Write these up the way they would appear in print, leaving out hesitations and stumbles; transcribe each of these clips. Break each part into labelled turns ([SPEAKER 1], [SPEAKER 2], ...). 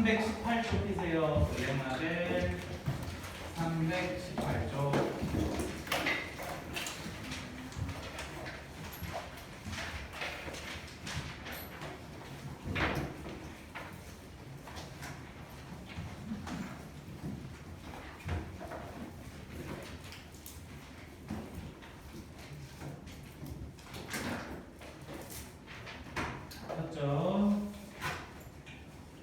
[SPEAKER 1] 318쪽 피세요. 블랙마벨 318쪽.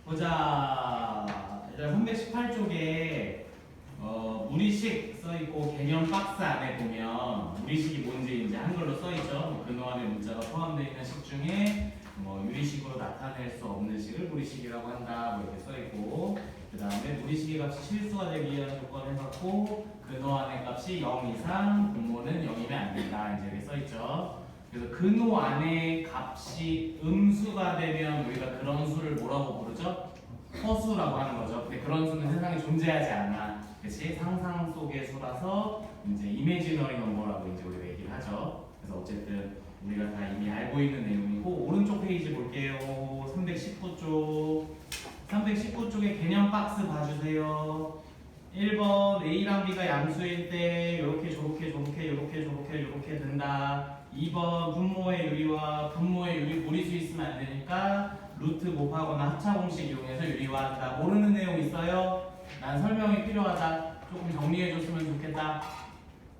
[SPEAKER 1] 보자. 일단 318쪽에 무리식 써있고 개념 박스 안에 보면 무리식이 뭔지 이제 한글로 써있죠. 근호안의 문자가 포함되어 있는 식 중에 유리식으로 나타낼 수 없는 식을 무리식이라고 한다. 이렇게 써있고, 그 다음에 무리식의 값이 실수가 되기 위한 조건 해갖고 근호안의 값이 0 이상, 분모는 0이면 안 된다. 이제 이렇게 써있죠. 그래서 근호 안에 값이 음수가 되면 우리가 그런 수를 뭐라고 부르죠? 허수라고 하는 거죠. 근데 그런 수는 세상에 존재하지 않아. 그렇지? 상상 속의 수라서 이제 이미지너리 넘버라고 이제 우리가 얘기를 하죠. 그래서 어쨌든 우리가 다 이미 알고 있는 내용이고, 오른쪽 페이지 볼게요. 319쪽. 319쪽에 개념 박스 봐주세요. 1번 A랑 B가 양수일 때 이렇게 저렇게 저렇게 이렇게 저렇게 이렇게 된다. 2번 분모의 유리와 분모의 유리 무리수 있으면 안 되니까 루트 곱하거나 합차 공식 이용해서 유리화한다. 모르는 내용 있어요? 난 설명이 필요하다. 조금 정리해 줬으면 좋겠다.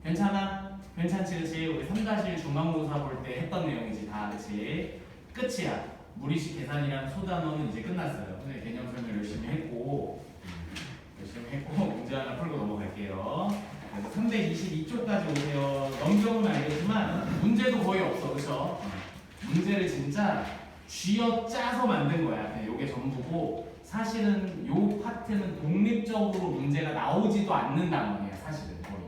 [SPEAKER 1] 괜찮아? 괜찮지, 그치? 우리 3-1 중간고사 볼 때 했던 내용이지 다, 그치? 끝이야. 무리식 계산이랑 소단원은 이제 끝났어요. 근데 개념 설명 열심히 했고 문제 하나 풀고 넘어갈게요. 그래서 322쪽까지 오세요. 넘겨보면 알겠지만 문제도 거의 없어, 그쵸? 문제를 진짜 쥐어짜서 만든 거야. 그냥 요게 전부고, 사실은 요 파트는 독립적으로 문제가 나오지도 않는 단원이야, 사실은 거의.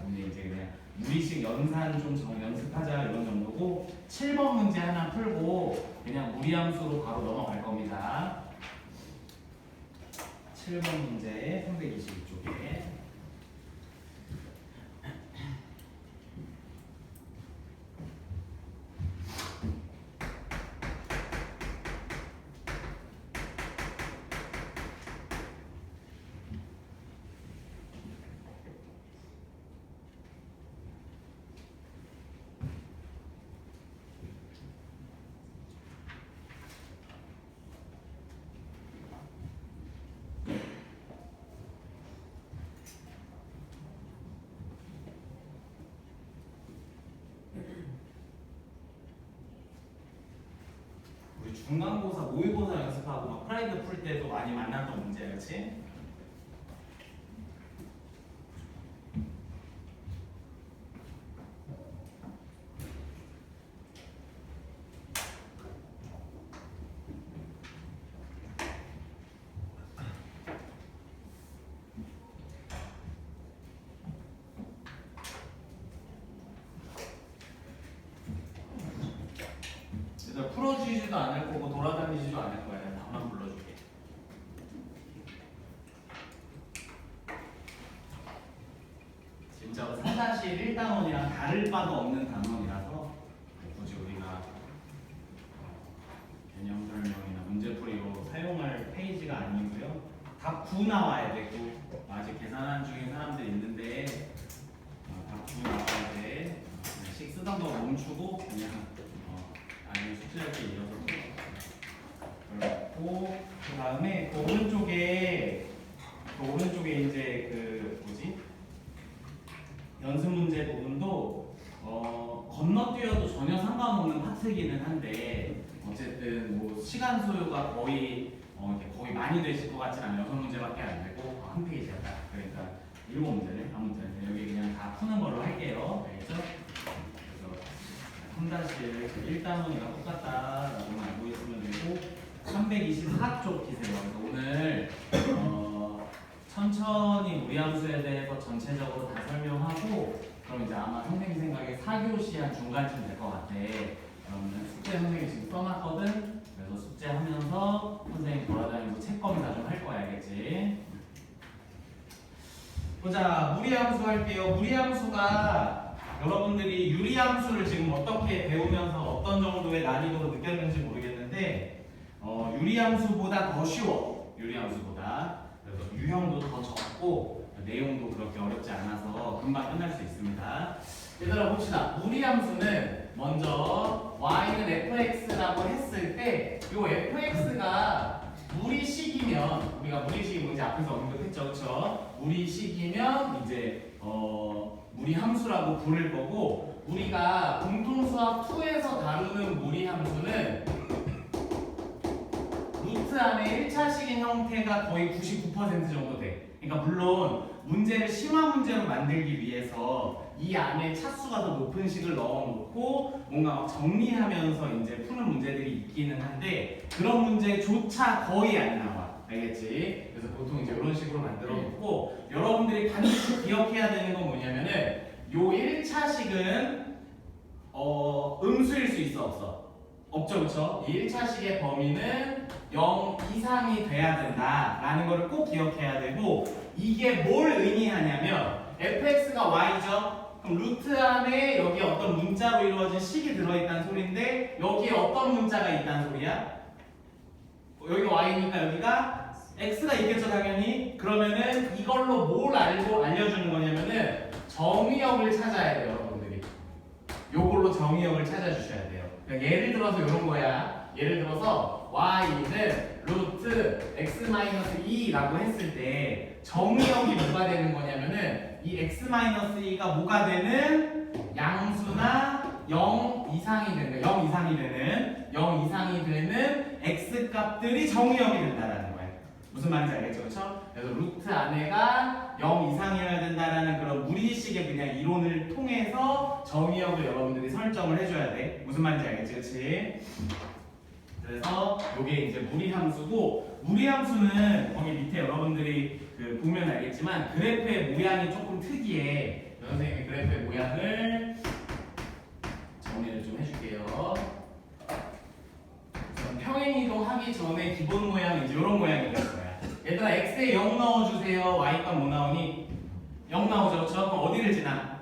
[SPEAKER 1] 근데 이제 그냥 무리식 연산 좀 연습하자 이런 정도고, 7번 문제 하나 풀고 그냥 무리함수로 바로 넘어갈 겁니다. 7번 문제 322쪽에 중간고사, 모의고사 연습하고 막 프라이드 풀 때도 많이 만났던 문제야, 그렇지? 풀어주지도 않을 거고 돌아다니지도 않을 거야. 답만 불러줄게. 진짜 3-1단원이랑 다를 바도 없는 단원이라서 굳이 우리가 개념 설명이나 문제풀이로 사용할 페이지가 아니고요. 답 9 나와야 되고, 아직 계산한 중인 사람들이 있는데 답 9 나와야 돼. 식 쓰던 거 멈추고 그냥 아니면 숙제할 때 이어서 그렇고, 그 다음에 그 오른쪽에 이제 그 뭐지? 연습 문제 부분도 건너뛰어도 전혀 상관없는 파트기는 한데, 어쨌든 뭐 시간 소요가 거의 거의 많이 되실 것 같진 않아요. 6문제밖에 안 되고 한 페이지야 딱. 그러니까 7문제네. 아무튼 여기 그냥 다 푸는 걸로 할게요. 알겠죠? 3-1 1단원이랑 똑같다라고 알고 있으면 되고, 324쪽 피세요. 그래서 오늘 천천히 무리함수에 대해서 전체적으로 다 설명하고, 그럼 이제 아마 선생님 생각에 4교시 한 중간쯤 될 것 같아. 그러면 숙제 선생님이 지금 써놨거든. 그래서 숙제하면서 선생님 돌아다니면서 책 검사 좀 할 거야, 알겠지? 보자, 무리함수 할게요. 무리함수가 여러분들이 유리함수를 지금 어떻게 배우면서 어떤 정도의 난이도로 느꼈는지 모르겠는데, 유리함수보다 더 쉬워. 유리함수보다. 그래서 유형도 더 적고 내용도 그렇게 어렵지 않아서 금방 끝날 수 있습니다. 얘들아 봅시다. 무리함수는 먼저 y는 fx라고 했을 때 이 fx가 무리식이면, 우리가 무리식이 뭔지 앞에서 언급했죠, 그렇죠? 무리식이면 이제 무리함수라고 부를 거고, 우리가 공통수학 2에서 다루는 무리함수는 루트 안에 1차식인 형태가 거의 99% 정도 돼. 그러니까 물론 문제를 심화 문제로 만들기 위해서 이 안에 차수가 더 높은 식을 넣어놓고 뭔가 막 정리하면서 이제 푸는 문제들이 있기는 한데, 그런 문제조차 거의 안 나와. 알겠지? 그래서 보통 이제 이런 식으로 만들어 놓고, 여러분들이 반드시 기억해야 되는 건 뭐냐면은 요 1차식은 음수일 수 있어, 없어? 없죠, 그쵸? 이 1차식의 범위는 0 이상이 돼야 된다라는 거를 꼭 기억해야 되고, 이게 뭘 의미하냐면 fx가 y죠? 그럼 루트 안에 여기 어떤 문자로 이루어진 식이 들어있다는 소리인데, 여기에 어떤 문자가 있다는 소리야? 여기가 y니까 여기가 x가 있겠죠, 당연히. 그러면은 이걸로 뭘 알려주는 거냐면은 정의역을 찾아야 돼요, 여러분들이. 요걸로 정의역을 찾아주셔야 돼요. 그러니까 예를 들어서 이런 거야. 예를 들어서 y는 루트 x-2라고 했을 때 정의역이 뭐가 되는 거냐면은 이 x-2가 뭐가 되는 양수나 0 이상이 되는 0 이상이 되는 x 값들이 정의역이 된다라는 거예요. 무슨 말인지 알겠죠, 그렇죠? 그래서 루트 안에가 0 이상이어야 된다라는 그런 무리식의 그냥 이론을 통해서 정의역을 여러분들이 설정을 해줘야 돼. 무슨 말인지 알겠지, 그렇지? 그래서 이게 이제 무리함수고, 무리함수는 거기 밑에 여러분들이 보면 알겠지만 그래프의 모양이 조금 특이해. 선생님이 그래프의 모양을 정리를 좀 해줄게요. 평행이동 하기 전에 기본 모양은 이제 이런 모양이 될 거야. 얘들아 x에 0 넣어주세요. y값 뭐 나오니? 0 나오죠, 그렇죠? 그럼 어디를 지나?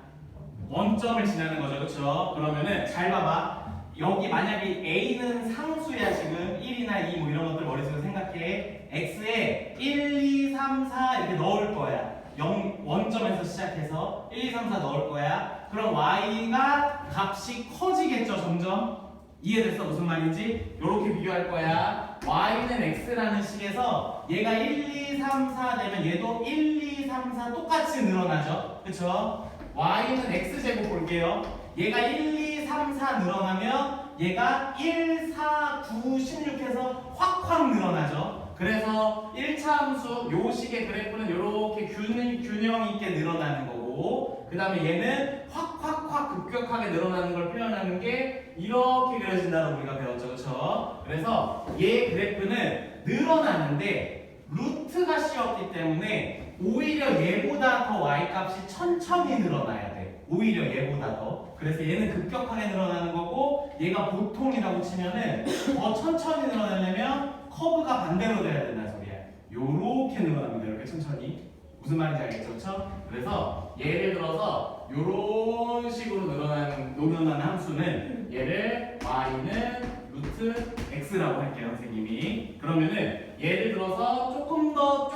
[SPEAKER 1] 원점을 지나는 거죠, 그렇죠? 그러면은 잘 봐봐. 여기 만약에 a는 상수야, 지금 1이나 2 뭐 이런 것들 머릿속에 생각해. x에 1, 2, 3, 4 이렇게 넣을 거야. 0 원점에서 시작해서 1, 2, 3, 4 넣을 거야. 그럼 y가 값이 커지겠죠, 점점. 이해됐어? 무슨 말인지? 이렇게 비교할 거야. y는 x라는 식에서 얘가 1, 2, 3, 4 되면 얘도 1, 2, 3, 4 똑같이 늘어나죠, 그쵸? y는 x제곱 볼게요. 얘가 1, 2, 3, 4 늘어나면 얘가 1, 4, 9, 16해서 확확 늘어나죠. 그래서 1차 함수 요 식의 그래프는 이렇게 균형 있게 늘어나는 거고, 그 다음에 얘는 확확확 급격하게 늘어나는 걸 표현하는 게 이렇게 그려진다고 우리가 배웠죠, 그렇죠? 그래서 얘 그래프는 늘어나는데 루트가 씌었기 때문에 오히려 얘보다 더 y값이 천천히 늘어나야 돼. 오히려 얘보다 더. 그래서 얘는 급격하게 늘어나는 거고, 얘가 보통이라고 치면은 더 천천히 늘어나려면 커브가 반대로 돼야 된다는 소리야. 요렇게 늘어납니다. 이렇게 천천히. 무슨 말인지 알겠죠? 그렇죠? 그래서 예를 들어서 요런 식으로 늘어나는 함수는 얘를 y는 루트 x라고 할게요, 선생님이. 그러면은 예를 들어서 조금 더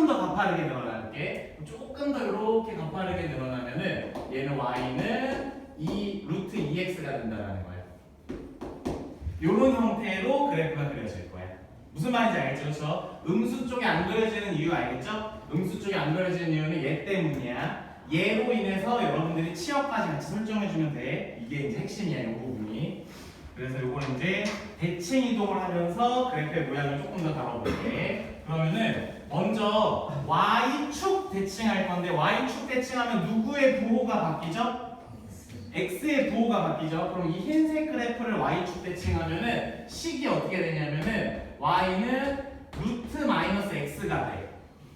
[SPEAKER 1] 가파르게 늘어날게. 조금 더 이렇게 가파르게 늘어나면은 얘는 y는 루트 2x가 된다는 거예요. 요런 형태로 그래프가 그려질 거예요. 무슨 말인지 알겠죠? 그렇죠? 음수 쪽에 안 그려지는 이유 알겠죠? 음수 쪽에 안 그려지는 이유는 얘 때문이야. 얘로 인해서 여러분들이 치역까지 같이 설정해주면 돼. 이게 이제 핵심이야, 이 부분이. 그래서 요거는 이제 대칭 이동을 하면서 그래프의 모양을 조금 더 다뤄볼게. 그러면은 먼저 y축 대칭할 건데, y축 대칭하면 누구의 부호가 바뀌죠? x의 부호가 바뀌죠. 그럼 이 흰색 그래프를 y축 대칭하면은 식이 어떻게 되냐면은 y는 루트 마이너스 x가 돼.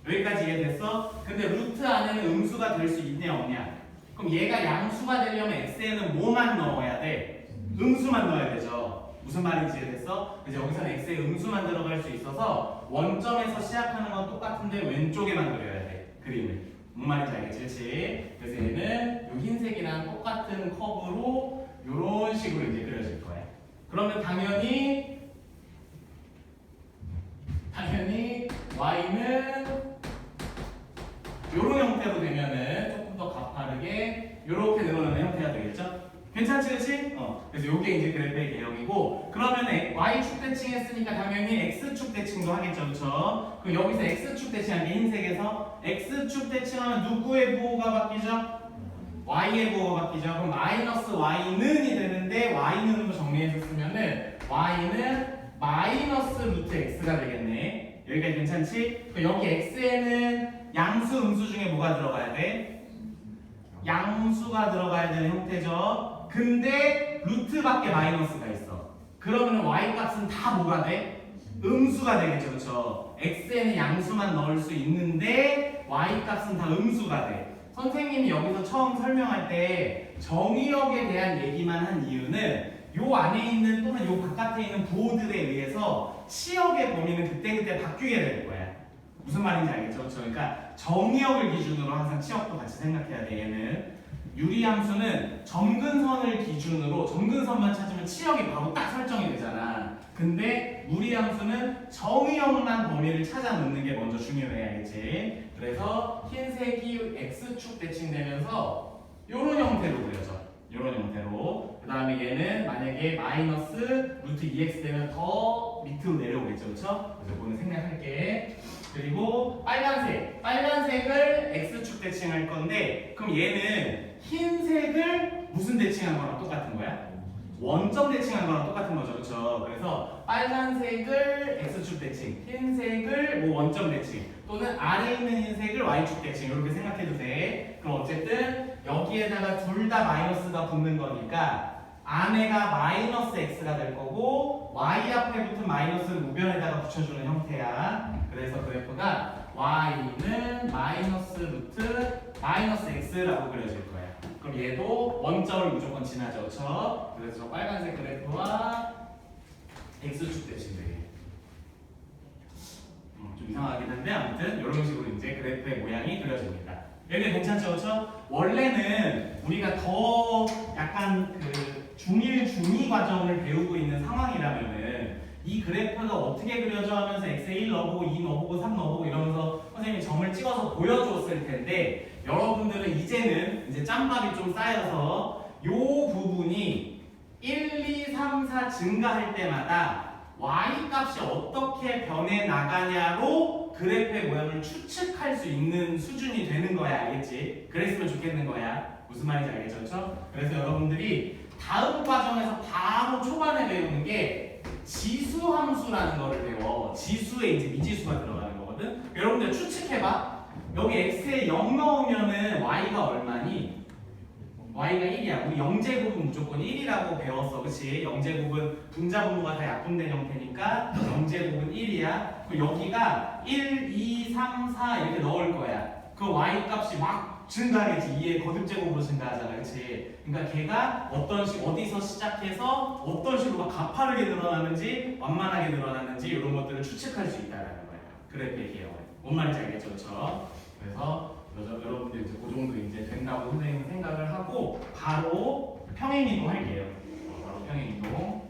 [SPEAKER 1] 여기까지 이해됐어? 근데 루트 안에는 음수가 될 수 있냐 없냐? 그럼 얘가 양수가 되려면 x에는 뭐만 넣어야 돼? 음수만 넣어야 되죠. 무슨 말인지 이해됐어? 그래서 여기서는 x에 음수만 들어갈 수 있어서 원점에서 시작하는 건 똑같은데 왼쪽에만 그려야 돼, 그림을. 뭔 말인지 알겠지? 그치? 그래서 얘는 이 흰색이랑 똑같은 커브로 이런 식으로 이제 그려질 거야. 그러면 당연히 이렇게 늘어나는 형태가 되겠죠? 괜찮지, 그치? 그래서 이게 이제 그래프의 개형이고, 그러면 y축 대칭 했으니까 당연히 x축 대칭도 하겠죠, 그쵸? 그럼 여기서 x축 대칭한 게 흰색에서 x축 대칭하면 누구의 부호가 바뀌죠? y의 부호가 바뀌죠. 그럼 마이너스 y는이 되는데 y는으로 정리해서 쓰면은 y는 마이너스 루트 x가 되겠네. 여기까지 괜찮지? 그럼 여기 x에는 양수, 음수 중에 뭐가 들어가야 돼? 양수가 들어가야 되는 형태죠. 근데 루트밖에 마이너스가 있어. 그러면 y 값은 다 뭐가 돼? 음수가 되겠죠, 그렇죠? x에는 양수만 넣을 수 있는데 y 값은 다 음수가 돼. 선생님이 여기서 처음 설명할 때 정의역에 대한 얘기만 한 이유는 요 안에 있는 또는 요 바깥에 있는 부호들에 의해서 치역의 범위는 그때그때 바뀌게 될 거야. 무슨 말인지 알겠죠? 그렇죠? 그러니까 정의역을 기준으로 항상 치역도 같이 생각해야 돼. 얘는 유리함수는 점근선을 기준으로 점근선만 찾으면 치역이 바로 딱 설정이 되잖아. 근데 무리함수는 정의역만 범위를 찾아 놓는 게 먼저 중요해야겠지. 그래서 흰색이 x축 대칭되면서 요런 형태로 그려져. 요런 형태로. 그 다음에 얘는 만약에 마이너스 루트 2x 되면 더 밑으로 내려오겠죠, 그렇죠? 그래서 이거는 생략할게. 그리고 빨간색을 x축 대칭할 건데, 그럼 얘는 흰색을 무슨 대칭한 거랑 똑같은 거야? 원점 대칭한 거랑 똑같은 거죠, 그렇죠? 그래서 빨간색을 x축 대칭, 흰색을 뭐 원점 대칭, 또는 아래에 있는 흰색을 y축 대칭, 이렇게 생각해도 돼. 그럼 어쨌든 여기에다가 둘 다 마이너스가 붙는 거니까 안에가 마이너스 x가 될 거고 y 앞에 붙은 마이너스를 우변에다가 붙여주는 형태야. 그래서 그래프가 y는 마이너스 루트 마이너스 x라고 그려질 거야. 그럼 얘도 원점을 무조건 지나죠, 그렇죠? 그래서 빨간색 그래프와 x축 대칭되게. 좀 이상하긴 한데 아무튼 이런 식으로 이제 그래프의 모양이 그려집니다. 여기 괜찮죠, 그렇죠? 원래는 우리가 더 약간 그 중1, 중2 과정을 배우고 있는 상황이라면은 이 그래프가 어떻게 그려져 하면서 x에 1 넣어보고 2 넣어보고 3 넣어보고 이러면서 선생님이 점을 찍어서 보여줬을 텐데 여러분들은 이제는 이제 짬밥이 좀 쌓여서 요 부분이 1, 2, 3, 4 증가할 때마다 y 값이 어떻게 변해 나가냐로 그래프의 모양을 추측할 수 있는 수준이 되는 거야, 알겠지? 그랬으면 좋겠는 거야. 무슨 말인지 알겠죠? 그렇죠? 그래서 여러분들이 다음 과정에서 바로 초반에 배우는 게 지수 함수라는 거를 배워. 지수에 이제 미지수가 들어가는 거거든. 여러분들 추측해봐. 여기 x에 0 넣으면은 y가 얼마니? y가 1이야. 우리 영제곱은 무조건 1이라고 배웠어. 그치? 영제곱은 분자분모가 다 약분된 형태니까 영제곱은 1이야. 여기가 1, 2, 3, 4 이렇게 넣을 거야. 그 y 값이 막 증가하겠지. 2의 거듭제곱으로 증가하잖아. 그치? 그러니까 걔가 어디서 시작해서 어떤 식으로 막 가파르게 늘어나는지 완만하게 늘어나는지 이런 것들을 추측할 수 있다는 거야. 그래프의 개혁은. 뭔 말인지 알겠죠? 그쵸? 그래서 여러분들 이제 그 정도 이제 된다고 선생님은 생각을 하고 바로 평행이동 할게요. 바로 평행이동.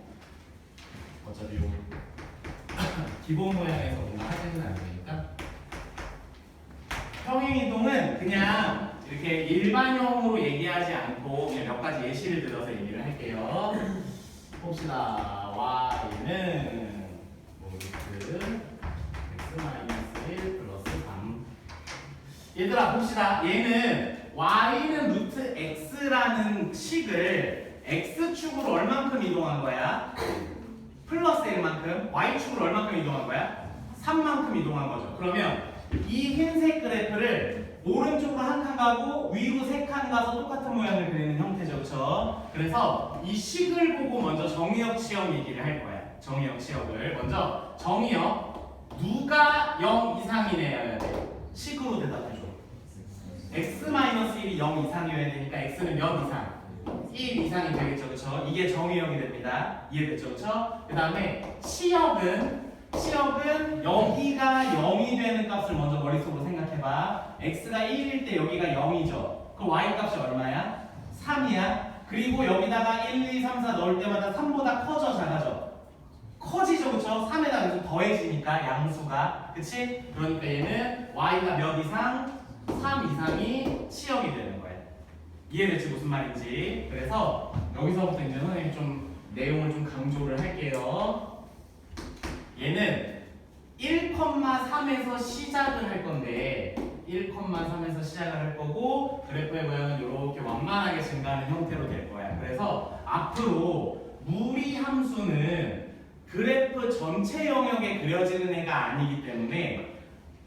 [SPEAKER 1] 어차피 요 기본 모양에서 뭔가 하지는 않으니까. 평행이동은 그냥 이렇게 일반형으로 얘기하지 않고 그냥 몇 가지 예시를 들어서 얘기를 할게요. 봅시다. y는 뭐 루트 x-1 플러스 3. 얘들아 봅시다. 얘는 y는 루트 x라는 식을 x축으로 얼만큼 이동한 거야? 플러스 1만큼. y축으로 얼만큼 이동한 거야? 3만큼 이동한 거죠. 그러면 이 흰색 그래프를 오른쪽으로 한 칸 가고 위로 3칸 가서 똑같은 모양을 그리는 형태죠. 그렇죠? 그래서 이 식을 보고 먼저 정의역 치역 얘기를 할 거야. 정의역 치역을. 먼저 정의역 누가 0 이상이네요. 식으로 대답해줘. x-1이 0 이상이어야 되니까 x는 몇 이상? 1 이상이 되겠죠. 그렇죠? 이게 정의역이 됩니다. 이해됐죠? 그렇죠? 그 다음에 치역은 여기가 0이 되는 값을 먼저 머릿속으로 생각해봐. x가 1일 때 여기가 0이죠. 그럼 y 값이 얼마야? 3이야. 그리고 여기다가 1, 2, 3, 4 넣을 때마다 3보다 커져, 작아져? 커지죠, 그쵸? 3에다 계속 더해지니까 양수가. 그치? 그러니까 얘는 y가 몇 이상? 3 이상이 치역이 되는 거야. 이해될지 무슨 말인지. 그래서 여기서부터 이제 선생님이 좀 내용을 좀 강조를 할게요. 얘는 1,3에서 시작을 할 건데 1,3에서 시작을 할 거고 그래프의 모양은 이렇게 완만하게 증가하는 형태로 될 거야. 그래서 앞으로 무리 함수는 그래프 전체 영역에 그려지는 애가 아니기 때문에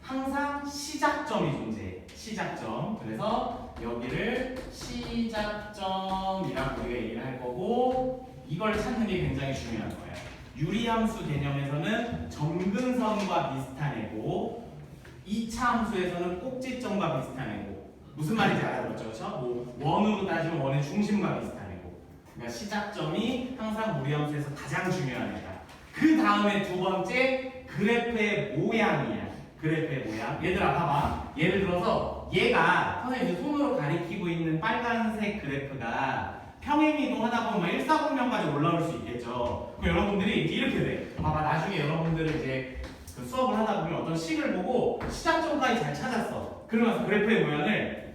[SPEAKER 1] 항상 시작점이 존재해. 시작점. 그래서 여기를 시작점이라고 우리가 얘기를 할 거고 이걸 찾는 게 굉장히 중요한 거야. 유리함수 개념에서는 점근선과 비슷한 애고 2차 함수에서는 꼭지점과 비슷한 애고 무슨 말인지 알아들었죠? 그렇죠? 뭐 원으로 따지면 원의 중심과 비슷한 애고 그러니까 시작점이 항상 무리함수에서 가장 중요한 애다. 그 다음에 두 번째 그래프의 모양이야. 그래프의 모양. 얘들아 봐봐. 예를 들어서 얘가 선생님이 손으로 가리키고 있는 빨간색 그래프가 평행이동 하다 보면 1사분면까지 올라올 수 있겠죠. 그럼 여러분들이 이렇게 돼. 봐봐 나중에 여러분들은 이제 그 수업을 하다 보면 어떤 식을 보고 시작점까지 잘 찾았어. 그러면서 그래프의 모양을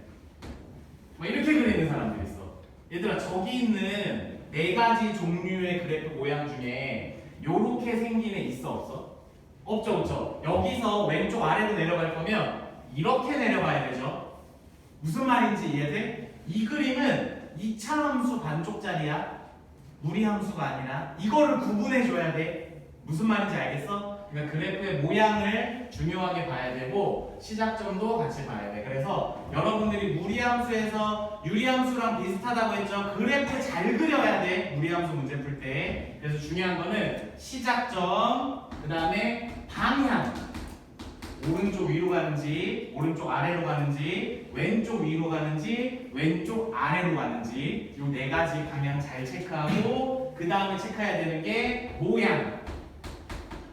[SPEAKER 1] 막 이렇게 그리는 사람들이 있어. 얘들아 저기 있는 네 가지 종류의 그래프 모양 중에 요렇게 생긴 애 있어 없어? 없죠 없죠. 여기서 왼쪽 아래로 내려갈 거면 이렇게 내려가야 되죠. 무슨 말인지 이해돼? 이 그림은 2차 함수 반쪽짜리야. 무리 함수가 아니라 이거를 구분해 줘야 돼. 무슨 말인지 알겠어? 그러니까 그래프의 모양을 중요하게 봐야 되고 시작점도 같이 봐야 돼. 그래서 여러분들이 무리함수에서 유리함수랑 비슷하다고 했죠. 그래프 잘 그려야 돼. 무리함수 문제 풀 때. 그래서 중요한 거는 시작점, 그 다음에 방향. 오른쪽 위로 가는지, 오른쪽 아래로 가는지, 왼쪽 위로 가는지, 왼쪽 아래로 가는지 이 네 가지 방향 잘 체크하고 그 다음에 체크해야 되는 게 모양.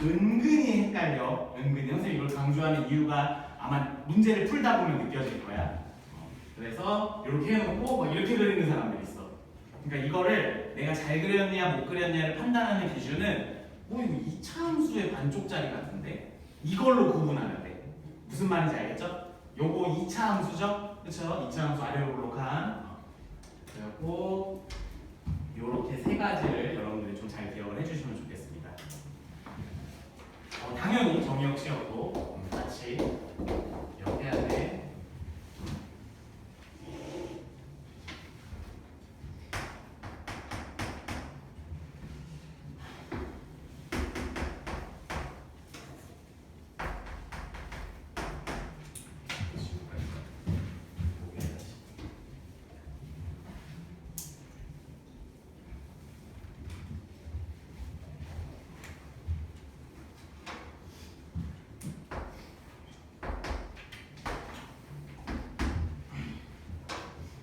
[SPEAKER 1] 은근히 헷갈려. 은근히 선생님이 이걸 강조하는 이유가 아마 문제를 풀다 보면 느껴질 거야. 그래서 이렇게 해놓고 막 이렇게 그리는 사람들이 있어. 그러니까 이거를 내가 잘 그렸냐 못 그렸냐를 판단하는 기준은 뭐 이거 2차 함수의 반쪽짜리 같은데 이걸로 구분하면 돼. 무슨 말인지 알겠죠? 요거 2차 함수죠? 그쵸? 2차 함수 아래로 블록한 그래갖고 요렇게 세 가지를 여러분들이 좀 잘 기억을 해주시면 좋겠습니다. 당연히 정의역 시험도 같이 기억해야 돼.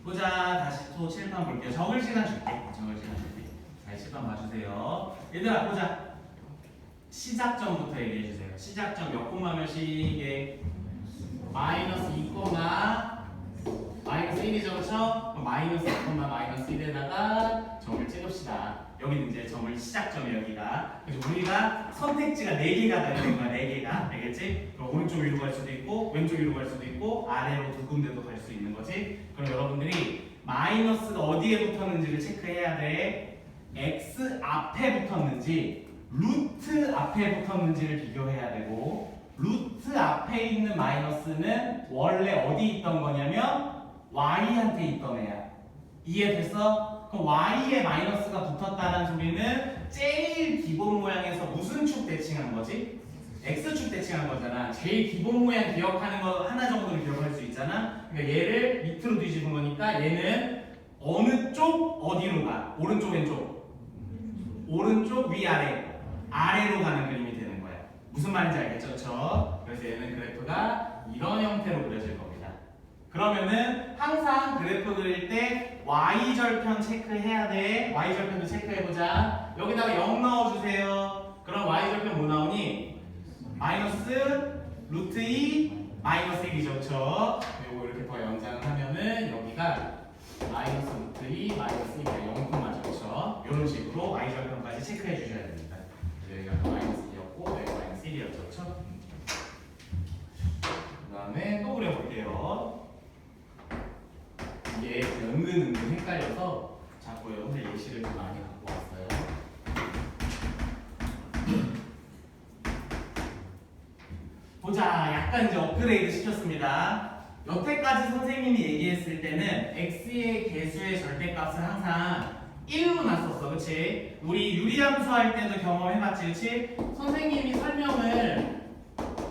[SPEAKER 1] 보자. 다시 또 칠판 볼게요. 적을 시간 줄게. 적을 시간 줄게. 자, 칠판 봐주세요. 얘들아 보자. 시작점부터 얘기해주세요. 시작점 몇 콤마 몇이게 마이너스 2 마이너스 1이죠, 그렇죠? 마이너스 2 마이너스 1에다가 점을 찍읍시다. 여기는 이제 점을 시작점에 여기가. 그래서 우리가 선택지가 4개가 되는 거야. 4개가. 알겠지? 그럼 오른쪽 위로 갈 수도 있고 왼쪽 위로 갈 수도 있고 아래로 두 군데도 갈 수 있는 거지. 그럼 여러분들이 마이너스가 어디에 붙었는지를 체크해야 돼. x 앞에 붙었는지 루트 앞에 붙었는지를 비교해야 되고 루트 앞에 있는 마이너스는 원래 어디 있던 거냐면 y한테 있던 애야. 이해됐어? 그럼 y에 마이너스가 붙었다는 소리는 제일 기본 모양에서 무슨 축 대칭한 거지? x축 대칭한 거잖아. 제일 기본 모양 기억하는 거 하나 정도는 기억할 수 있잖아. 그러니까 얘를 밑으로 뒤집은 거니까 얘는 어느 쪽 어디로 가? 오른쪽 왼쪽? 오른쪽 위아래 아래로 가는 그림이 되는 거야. 무슨 말인지 알겠죠? 그렇죠? 그래서 얘는 그래프가 이런 형태로 그려질 겁니다. 그러면은 항상 그래프 그릴 때 y절편 체크해야 돼. y절편도 체크해보자. 여기다가 0 넣어주세요. 그럼 y절편 뭐 나오니? 마이너스 루트 2 마이너스 1이죠. 그렇죠? 요거 이렇게 더 연장을 하면은 여기가 마이너스 루트 2 마이너스 1이니까 0 맞죠. 그렇죠? 이런 식으로 y절편까지 체크해 주셔야 됩니다. 여기가 마이너스 2였고 여기가 마이너스 1이었죠. 그렇죠? 그 다음에 또 그려볼게요. 이게 은근 은근 헷갈려서 자꾸 오늘 예시를 좀 많이 갖고 왔어요. 보자, 약간 이제 업그레이드 시켰습니다. 여태까지 선생님이 얘기했을 때는 x의 개수의 절대값을 항상 1로 놨었어, 그치? 우리 유리함수 할 때도 경험해봤지, 그치? 선생님이 설명을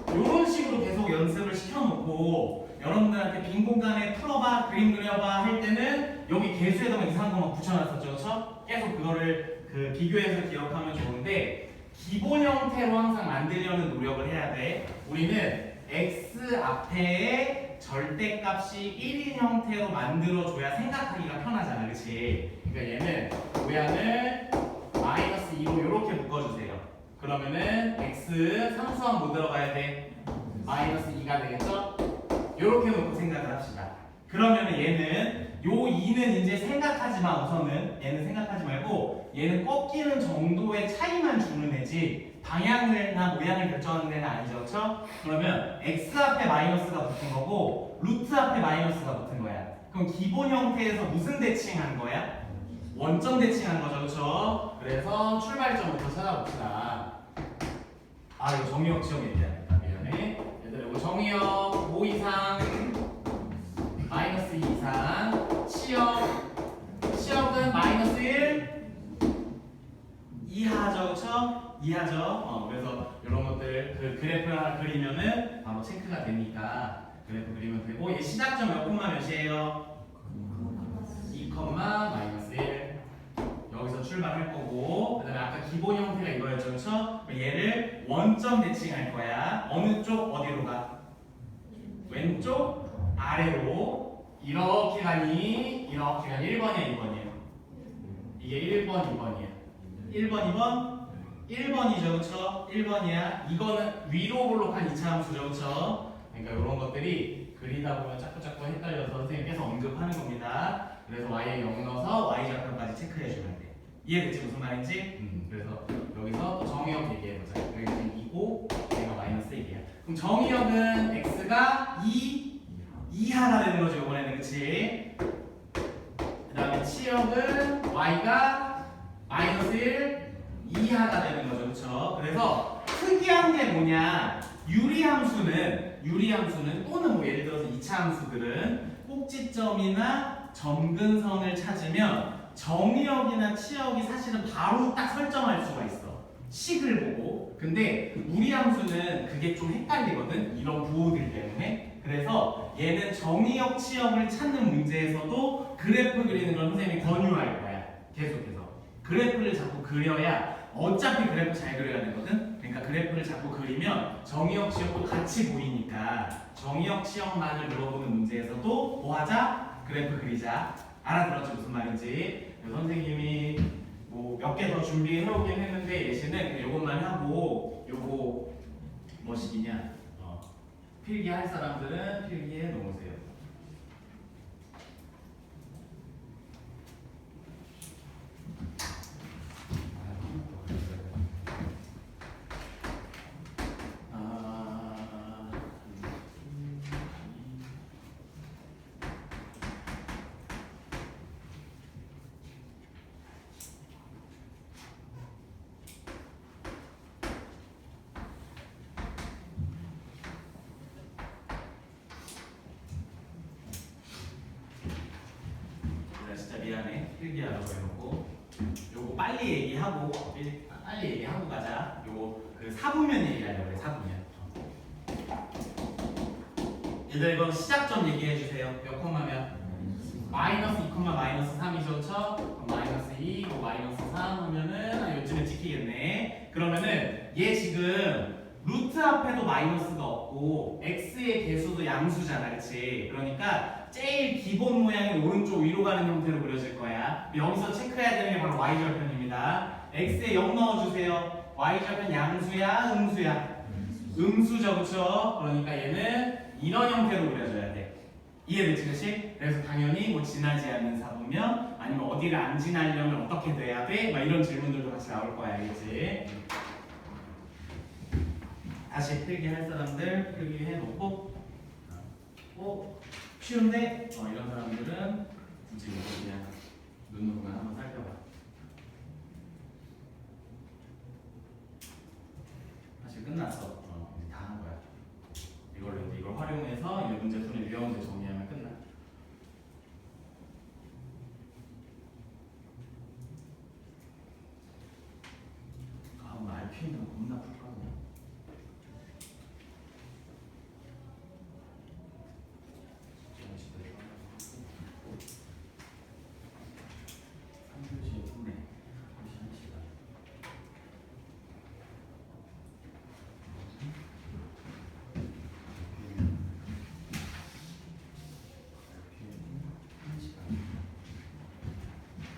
[SPEAKER 1] 이런 식으로 계속 연습을 시켜놓고 여러분들한테 빈 공간에 풀어봐, 그림 그려봐 할 때는 여기 개수에다가 이상한 거만 붙여놨었죠, 그쵸? 계속 그거를 비교해서 기억하면 좋은데 기본 형태로 항상 만들려는 노력을 해야 돼. 우리는 x 앞에 절대값이 1인 형태로 만들어줘야 생각하기가 편하잖아, 그치? 그러니까 얘는 모양을 마이너스 2로 이렇게 묶어주세요. 그러면은 x 상수항 뭐 들어가야 돼? 마이너스 2가 되겠죠? 이렇게 놓고 생각을 합시다. 그러면은 얘는 요 2는 이제 생각하지 마. 우선은 얘는 생각하지 말고 얘는 꺾이는 정도의 차이만 주는 애지 방향을나 모양을 결정하는 애는 아니죠, 그렇죠? 그러면 x 앞에 마이너스가 붙은 거고 루트 앞에 마이너스가 붙은 거야. 그럼 기본 형태에서 무슨 대칭한 거야? 원점 대칭한 거죠, 그렇죠? 그래서 출발점부터 찾아봅시다. 아, 이거 정의역 지역 얘기하니까 미안해. 얘들아, 이거 정의역 5 이상 마이너스 2 이상 치역은 마이너스 1 이하죠, 그쵸? 이하죠. 그래서 이런 것들 그래프 하나 그리면은 바로 체크가 되니까 그래프 그리면 되고 얘 시작점 몇 콤마 몇이에요? 2, 마이너스 1 여기서 출발할 거고 그 다음에 아까 기본 형태가 이거였죠, 그쵸? 얘를 원점 대칭할 거야. 어느 쪽 어디로 가? 왼쪽 아래로 이렇게 가니 1번이야 2번이야? 이게 1번 2번이야 1번 2번? 1번이죠, 그쵸? 1번이야. 이거는 위로 볼록한 2차 함수죠, 그쵸? 그러니까 이런 것들이 그리다 보면 자꾸 헷갈려서 선생님께서 언급하는 겁니다. 그래서 y에 0 넣어서 y좌표까지 체크해주면 돼. 이해됐지 무슨 말인지? 그래서 여기서 또 정의역 얘기해보자. 여기 지금 2고 얘가 마이너스 1이야. 그럼 정의역은 x가 2 이하가 되는 거죠, 이번에는. 그치? 그 다음에 치역은 y가 마이너스 1 이하가 되는 거죠, 그쵸? 그래서 특이한 게 뭐냐? 유리함수는 또는 뭐 예를 들어서 2차 함수들은 꼭지점이나 점근선을 찾으면 정의역이나 치역이 사실은 바로 딱 설정할 수가 있어. 식을 보고. 근데 우리 함수는 그게 좀 헷갈리거든. 이런 부호들 때문에. 그래서 얘는 정의역, 치역을 찾는 문제에서도 그래프 그리는 걸 선생님이 권유할 거야. 계속해서. 그래프를 자꾸 그려야 어차피 그래프 잘 그려야 되거든. 그러니까 그래프를 자꾸 그리면 정의역, 치역도 같이 보이니까 정의역, 치역만을 물어보는 문제에서도 뭐 하자? 그래프 그리자. 알아들었지 무슨 말인지. 선생님이 뭐 몇 개 더 준비해 오긴 했는데 예시는 이것만 하고 요거 뭐식이냐? 필기할 사람들은 필기해 놓으세요. 진짜 미안해. 필기하라고 해놓고 요거 빨리 얘기하고 가자. 요거 그 사부면 얘기하려고 그래. 사부면. 얘들 이거 시작점 얘기해 주세요. 몇 콤마면? 마이너스 2, 마이너스 3이죠, 그쵸? 마이너스 2, 마이너스 3 하면은 요즘에 찍히겠네. 그러면은 얘 지금 루트 앞에도 마이너스가 없고 x의 개수도 양수잖아, 그치? 그러니까 제일 기본 모양이 오른쪽 위로 가는 형태로 그려질 거야. 여기서 체크해야 되는 게 바로 y절편입니다. x에 0 넣어주세요. y절편 양수야, 음수야? 음수죠, 그쵸? 그러니까 얘는 이런 형태로 그려줘야 돼. 이해되지, 그치? 그래서 당연히 뭐 지나지 않는 사부면 아니면 어디를 안 지나려면 어떻게 돼야 돼? 막 이런 질문들도 같이 나올 거야, 알겠지? 다시 필기할 사람들 필기해 놓고 쉬운데 이런 사람들은 굳이 이거 그냥 눈으로만 한번 살펴봐. 사실 끝났어. 다 한 거야. 이걸로 이제 이걸 활용해서 이 문제풀이 유형 문제 정리하면 끝나. 오늘 RPM은 겁나 불가능해.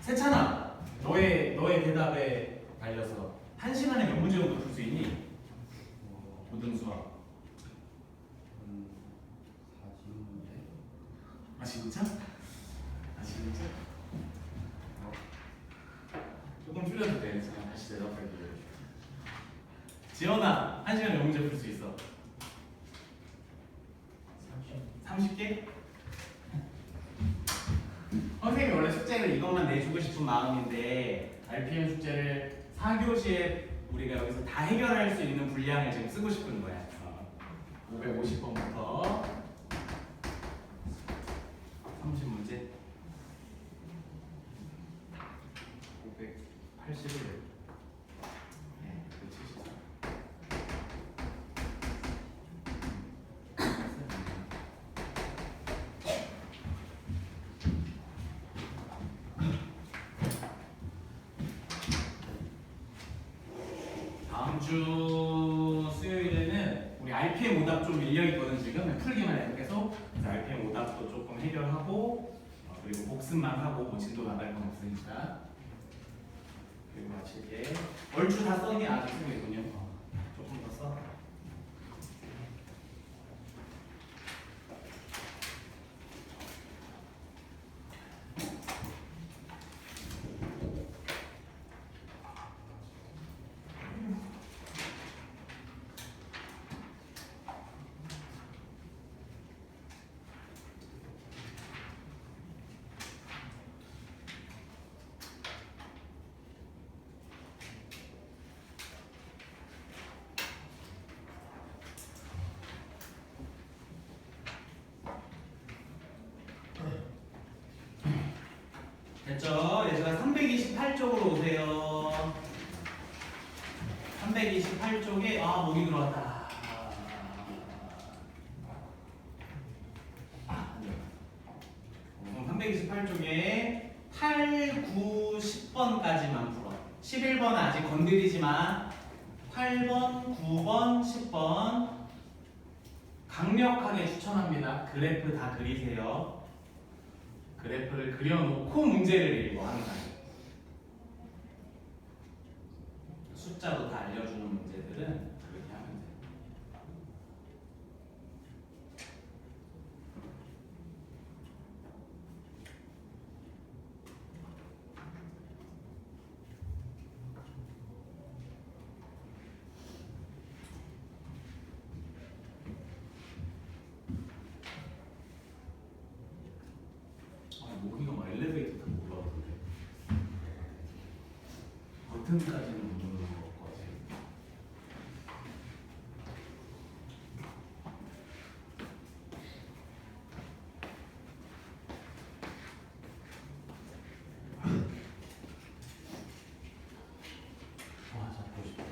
[SPEAKER 1] 세찬아, 너의 대답에 달려서 1시간에 몇 문제 정도 풀 수 있니? 고등수학.
[SPEAKER 2] 40문제.
[SPEAKER 1] 아 진짜? 아 진짜? 조금 줄여도 돼. 그냥 다시 대답할게. 지연아, 1시간에 몇 문제 풀 수 있어? 30개? 선생님이 원래 숙제를 이것만 내주고 싶은 마음인데 RPM 숙제를 4교시에 우리가 여기서 다 해결할 수 있는 분량을 지금 쓰고 싶은 거야. 550번부터 30문제 581 네, 174 다음 주 수요일에는 우리 RPM 오답 좀 밀려 있거든. 지금 풀기만 해서 계속. 그래서 RPM 오답도 조금 해결하고 그리고 복습만 하고 뭐 진도 나갈 건 없으니까. 그리고 마칠게. 얼추 다 써니 아직 쓰고 있군요. 조금 더 써. 됐죠? 얘들아 328쪽으로 오세요. 328쪽에 목이 들어왔다. 그럼 328쪽에 8, 9, 10번까지만 풀어. 11번 아직 건드리지 마. 8번, 9번, 10번 강력하게 추천합니다. 그래프 다 그리세요. 그래프를 그려놓고 문제를 읽어 항상. 숫자도 다 알려주는 문제들은 그렇게 하면 돼. 모기가 막 엘리베이터 타고 올라오던데. 버튼까지는 못 누르는 것 같아. 잡고 싶어.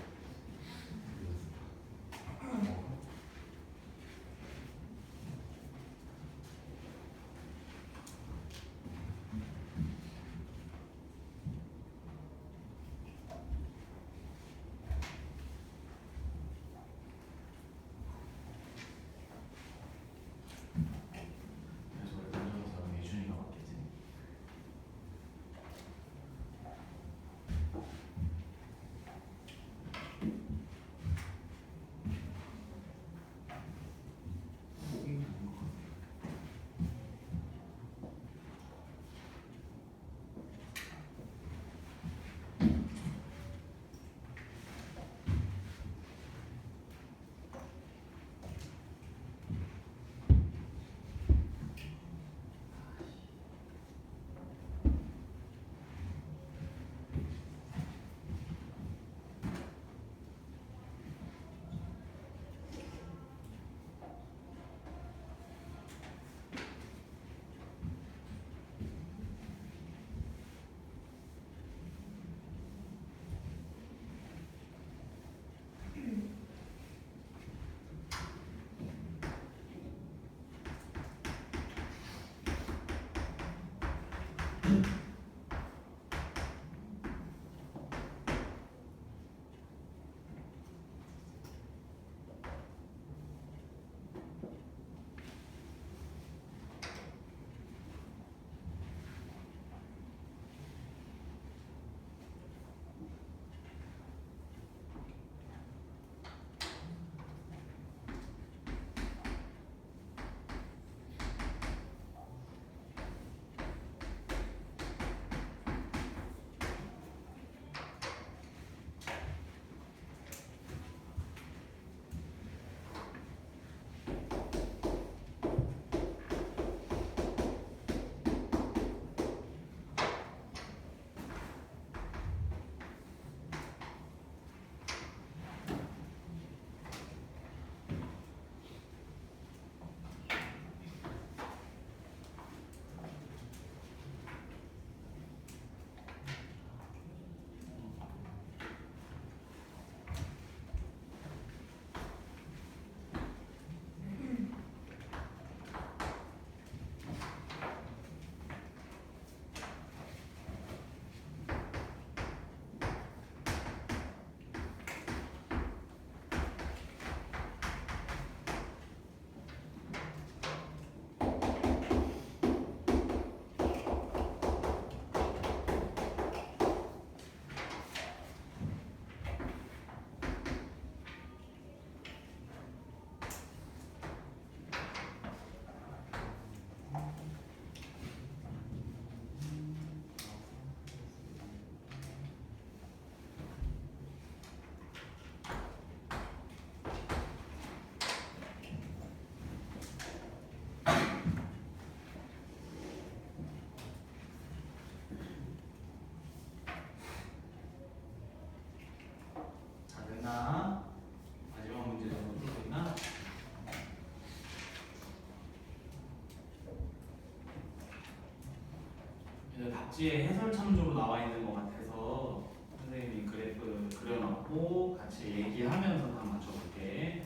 [SPEAKER 1] 답지에 해설 참조로 나와 있는 것 같아서 선생님이 그래프 그려놓고 같이 얘기하면서 한번 맞춰볼게.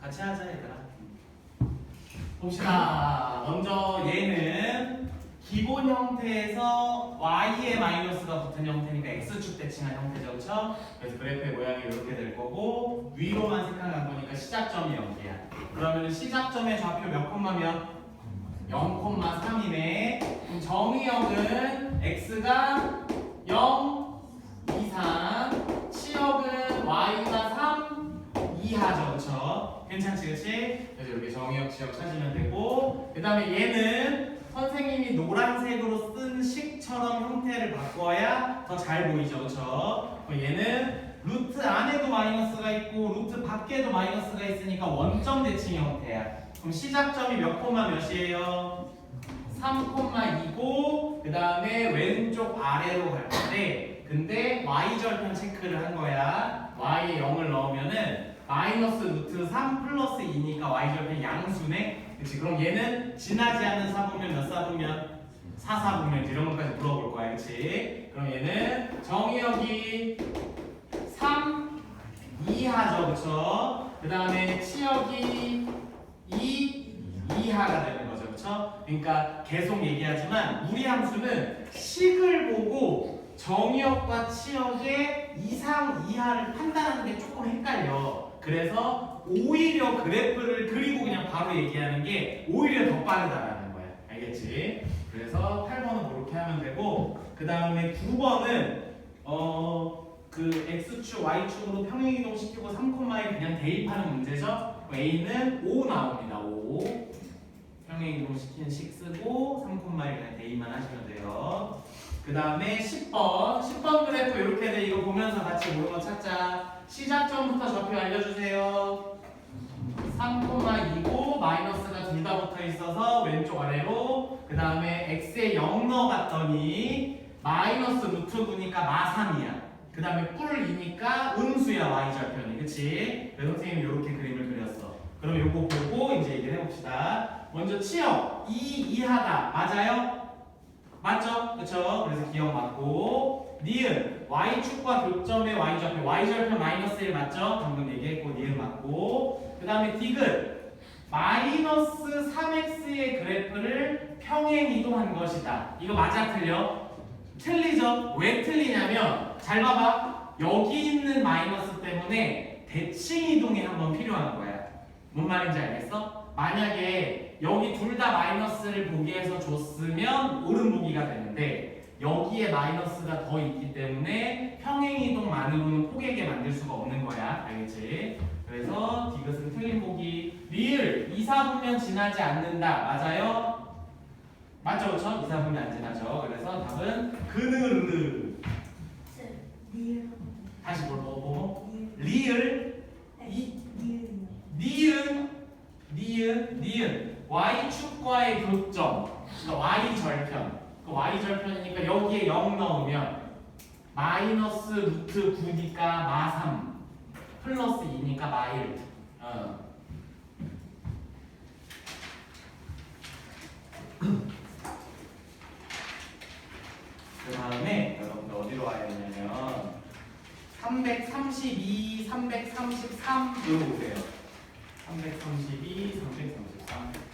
[SPEAKER 1] 같이 하자 얘들아. 봅시다. 먼저 얘는 기본 형태에서 y에 마이너스가 붙은 형태니까 x축 대칭한 형태죠, 그렇죠? 그래서 그래프의 모양이 이렇게 될 거고 위로만 색깔난 거니까 시작점이 0이야. 그러면 시작점의 좌표 몇 콤마면 0,3이네. 그럼 정의역은 x가 0 이상, 치역은 y가 3 이하죠, 그렇죠? 괜찮지, 그렇지? 그래서 이렇게 정의역, 치역 찾으면 되고, 그 다음에 얘는 선생님이 노란색으로 쓴 식처럼 형태를 바꿔야 더 잘 보이죠, 그렇죠? 얘는 루트 안에도 마이너스가 있고 루트 밖에도 마이너스가 있으니까 원점 대칭 형태야. 그럼 시작점이 몇 콤마 몇이에요? 3,2고 그 다음에 왼쪽 아래로 갈 건데, 근데 y절편 체크를 한 거야. y에 0을 넣으면은 마이너스 루트 3 플러스 2니까 y절편 양수네. 그치? 그럼 얘는 지나지 않는 사분면 몇 사분면? 4사분면 이런 것까지 물어볼 거야, 그치? 그럼 얘는 정의역이 3 이하죠, 그쵸? 그 다음에 치역이 2 이하가 되는 거죠, 그쵸? 그러니까 계속 얘기하지만 우리 함수는 식을 보고 정의역과 치역의 이상 이하를 판단하는 게 조금 헷갈려. 그래서 오히려 그래프를 그리고 그냥 바로 얘기하는 게 오히려 더 빠르다라는 거야. 알겠지? 그래서 8번은 그렇게 하면 되고, 그 다음에 9번은 그 x축, y축으로 평행이동 시키고 3콤마에 그냥 대입하는 문제죠. a는 5 나옵니다. 5 평행이동 시키는 식 쓰고 3콤마에 그냥 대입만 하시면 돼요. 그 다음에 10번 그래프 이렇게 돼. 이거 보면서 같이 모르는 거 찾자. 시작점부터 좌표 알려주세요. 3,2고 마이너스가 둘 다 붙어 있어서 왼쪽 아래로, 그 다음에 x에 0 넣어봤더니 마이너스 루트 9니까 마3이야. 그 다음에 뿔 2니까 음수야, y절편이. 그치? 그래서 선생님이 이렇게 그림을 그렸어. 그럼 요거 보고 이제 얘기를 해봅시다. 먼저 치역 2 이하다. 맞아요? 맞죠? 그쵸? 그래서 기억 맞고, 니은 y축과 교점의 y절편, y절편 마이너스 1 맞죠? 방금 얘기했고 니은 맞고, 그 다음에 디귿 마이너스 3x의 그래프를 평행 이동한 것이다. 이거 맞아 틀려? 틀리죠? 왜 틀리냐면 잘 봐봐. 여기 있는 마이너스 때문에 대칭 이동이 한번 필요한 거야. 뭔 말인지 알겠어? 만약에 여기 둘 다 마이너스를 보기에서 줬으면 옳은 보기가 되는데 여기에 마이너스가 더 있기 때문에 평행이동만으로는 포개게 만들 수가 없는 거야. 알겠지? 그래서 디귿은 틀린 보기. 리을 2, 4분면 지나지 않는다. 맞아요? 맞죠? 그쵸? 2, 4분면 안 지나죠. 그래서 답은 그느르. 다시 뭐? 리을 니은 y축과의 교점, 그러니까 y절편. 그 y절편이니까 여기에 0 넣으면 마이너스 루트 9니까 마3 플러스 2니까 마1. 그 다음에 여러분들 어디로 와야 되냐면 332, 333으로 오세요. 332, 333.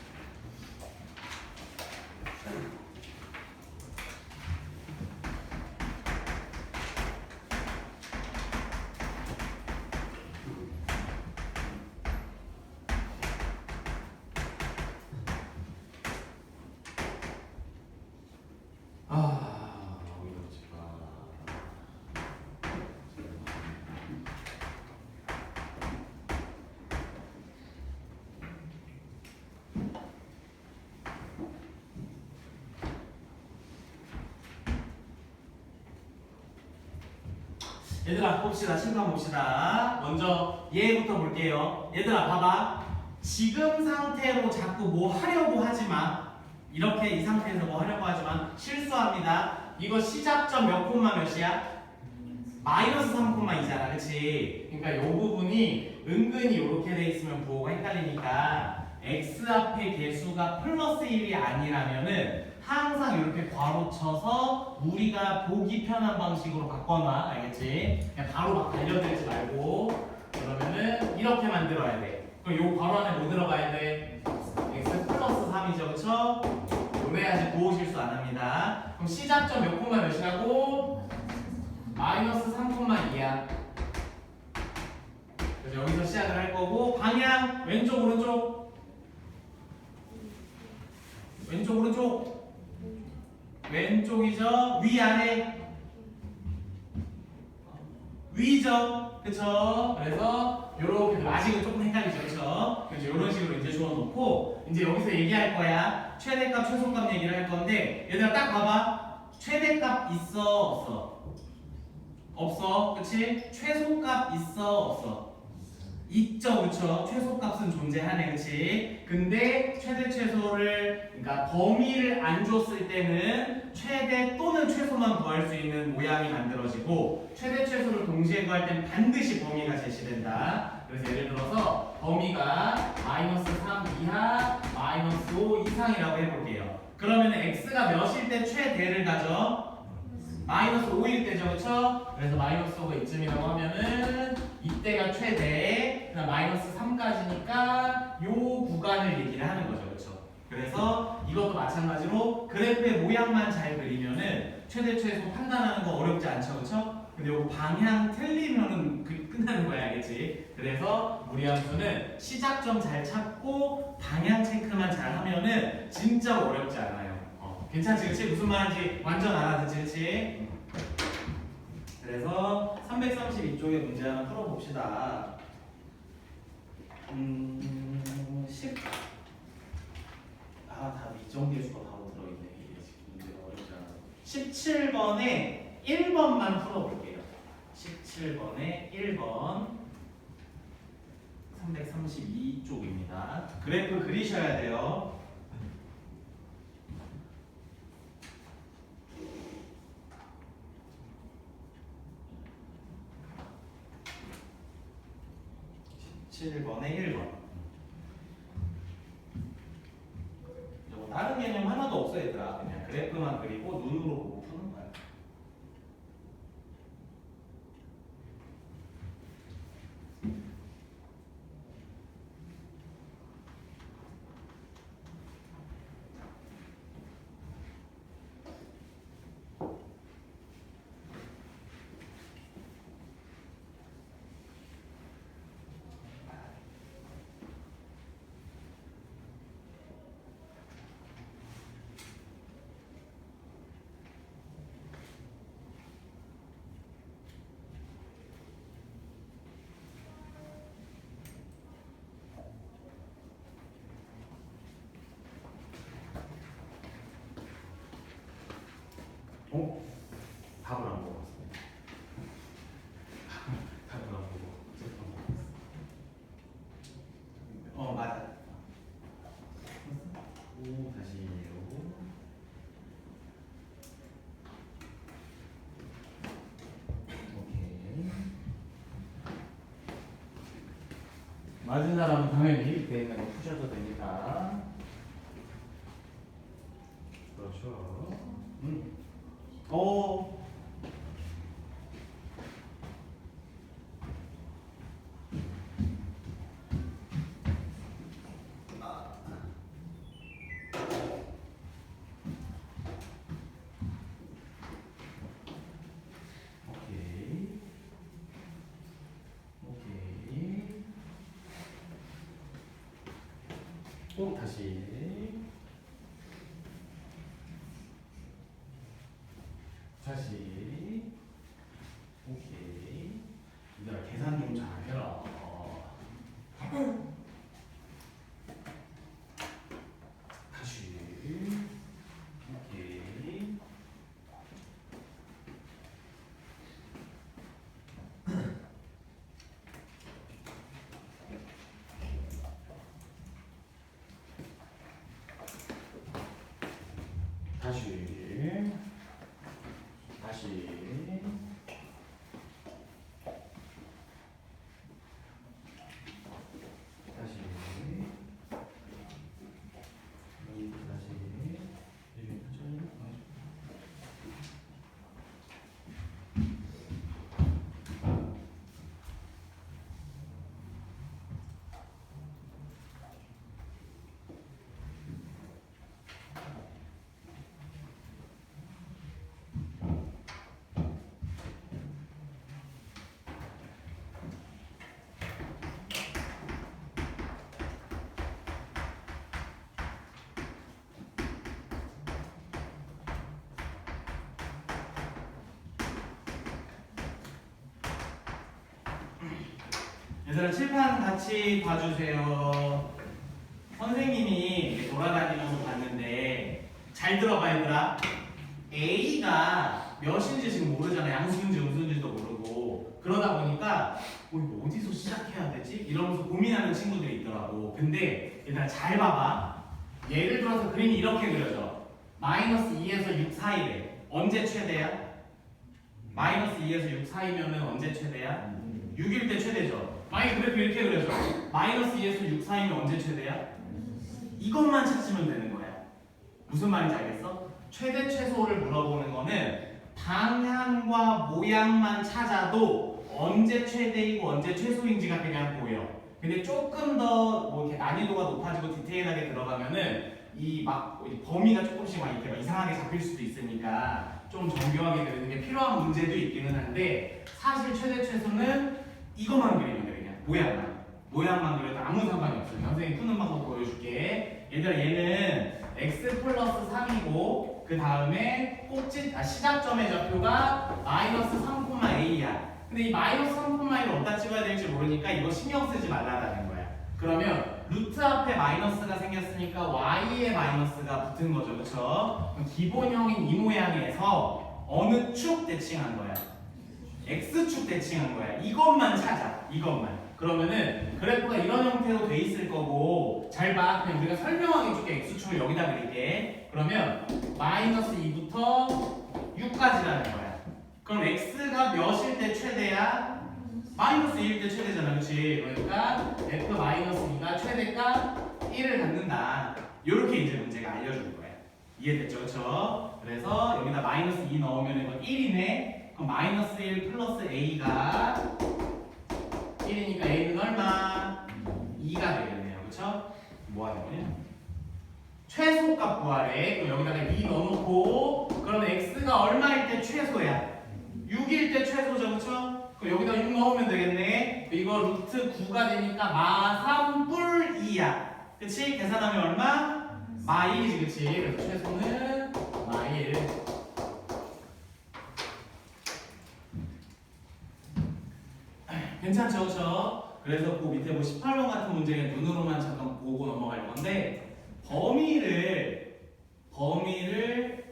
[SPEAKER 1] 얘들아 봅시다. 심판 봅시다. 먼저 얘부터 볼게요. 얘들아 봐봐. 지금 상태로 자꾸 뭐 하려고 하지마. 이렇게 이 상태에서 뭐 하려고 하지만 실수합니다. 이거 시작점 몇 콤마 몇이야? 마이너스 3콤마이잖아, 그치? 그러니까 이 부분이 은근히 이렇게 돼 있으면 부호가 헷갈리니까 x 앞에 개수가 플러스 1이 아니라면은 항상 이렇게 괄호 쳐서 우리가 보기 편한 방식으로 바꿔놔. 알겠지? 그냥 바로 막 알려드리지 말고. 그러면은 이렇게 만들어야 돼. 그럼 요 괄호 안에 뭐 들어가야 돼? x 플러스 3이죠. 그쵸? 요래야지 보호 실수 안 합니다. 그럼 시작점 몇 콤마 몇이라고? 마이너스 3,2야. 그래서 여기서 시작을 할 거고 방향 왼쪽 오른쪽? 왼쪽 오른쪽? 왼쪽이죠. 위 아래? 위죠. 그쵸? 그래서 요렇게 아직은 조금 헷갈리죠. 그쵸? 그래서 요런 식으로 이제 주어놓고 이제 여기서 얘기할 거야. 최대값 최소값 얘기를 할 건데 얘들아 딱 봐봐. 최대값 있어 없어? 없어. 그치? 최소값 있어 없어? 있죠. 그쵸? 최소값은 존재하네. 그치? 근데 최대 최소를 그러니까 범위를 안 줬을 때는 최대 또는 최소만 구할 수 있는 모양이 만들어지고 최대 최소를 동시에 구할 때는 반드시 범위가 제시된다. 그래서 예를 들어서 범위가 마이너스 3 이하 마이너스 5 이상이라고 해볼게요. 그러면 x가 몇일 때 최대를 가져? 마이너스 5일 때죠. 그쵸? 그래서 마이너스 5가 이쯤이라고 하면은 이때가 최대, 그다음 마이너스 3까지니까 요 구간을 얘기를 하는 거죠. 그쵸? 그래서 이것도 마찬가지로 그래프의 모양만 잘 그리면은 최대 최소 판단하는 거 어렵지 않죠. 그쵸? 근데 요거 방향 틀리면은 끝나는 거야. 알겠지? 그래서 무리함수는 시작점 잘 찾고 방향 체크만 잘 하면은 진짜 어렵지 않아요. 괜찮지? 그치? 무슨 말인지 완전 알아듣지? 그치? 그래서 332쪽의 문제 하나 풀어봅시다. 10. 답이 이정계 수가 바로 들어있네. 이게 지금 문제가 어렵지 않아서. 17번에 1번만 풀어볼게요. 17번에 1번. 332쪽입니다. 그래프 그리셔야 돼요. 17번에 1번. 이거 다른 개념 하나도 없어 얘들아. 그냥 그래프만 그리고 눈으로 보고 푸는 거야. 답을 안 먹었습니다. 답을 안 보고 어쨌든 먹었어. 맞아. 오 다시 요거. 오케이. 맞은 사람은 당연히 밑에 있는 거 푸셔도 됩니다. 그렇죠. 다시. 다시. 오케이. 얘들아 계산 좀 잘 해라. 다시. 오케이. 다시. 다시. 다시. 여기 다시. 얘들아 칠판 같이 봐주세요. 선생님이 돌아다니면서 봤는데 잘 들어봐 얘들아. A가 몇인지 지금 모르잖아. 양수인지 음수인지도 모르고. 그러다 보니까 이거 어디서 시작해야 되지? 이러면서 고민하는 친구들이 있더라고. 근데 얘들아 잘 봐봐. 예를 들어서 그림이 이렇게 그려져. 마이너스 2에서 6 사이래. 언제 최대야? 마이너스 2에서 6 사이면은 언제 최대야? 6일 때 최대죠. 만약에 그래프 이렇게 그려져. 마이너스 2에서 6 사이면 언제 최대야? 이것만 찾으면 되는 거야. 무슨 말인지 알겠어? 최대 최소를 물어보는 거는 방향과 모양만 찾아도 언제 최대이고 언제 최소인지가 그냥 보여. 근데 조금 더 뭐 이렇게 난이도가 높아지고 디테일하게 들어가면은 이 범위가 조금씩 막 이렇게 막 이상하게 잡힐 수도 있으니까 좀 정교하게 그리는 게 필요한 문제도 있기는 한데 사실 최대 최소는 이것만 그리면 돼. 그냥 모양만 그려도 아무 상관이 없어요. 선생님 푸는 방법 보여줄게. 얘들아 얘는 x 플러스 3이고 그 다음에 시작점의 좌표가 마이너스 3,a야. 근데 이 마이너스 3,1을 어디다 찍어야 될지 모르니까 이거 신경 쓰지 말라는 거야. 그러면 루트 앞에 마이너스가 생겼으니까 y에 마이너스가 붙은 거죠. 그쵸? 기본형인 이 모양에서 어느 축 대칭한 거야? x축 대칭한 거야. 이것만 찾아. 이것만. 그러면은 그래프가 이런 형태로 돼 있을 거고 잘 봐. 그냥 우리가 설명하게 줄게. x축을 여기다 그릴게. 그러면 마이너스 2부터 6까지라는 거야. 그럼 x가 몇일 때 최대야? 마이너스 2일 때 최대잖아. 그치? 그러니까 f 마이너스 2가 최대값 1을 갖는다. 이렇게 이제 문제가 알려주는 거야. 이해됐죠? 그쵸? 그래서 여기다 마이너스 2 넣으면 이건 1이네. 그럼 마이너스 1 플러스 a가 1이니까 a는 얼마? 2가 되겠네요. 그쵸? 뭐 하는 거냐? 최소값 구하래. 그럼 여기다가 2 넣어놓고 그러면 x가 얼마일 때 최소야? 6일 때 최소죠. 그쵸? 그럼 여기다 6 넣으면 되겠네. 이거 루트 9가 되니까 마3 뿔 2야. 그치? 계산하면 얼마? 마 1이지. 그치? 그래서 최소는 마 1. 괜찮죠? 그쵸? 그래서 그 밑에 뭐 18번 같은 문제는 눈으로만 잠깐 보고 넘어갈 건데 범위를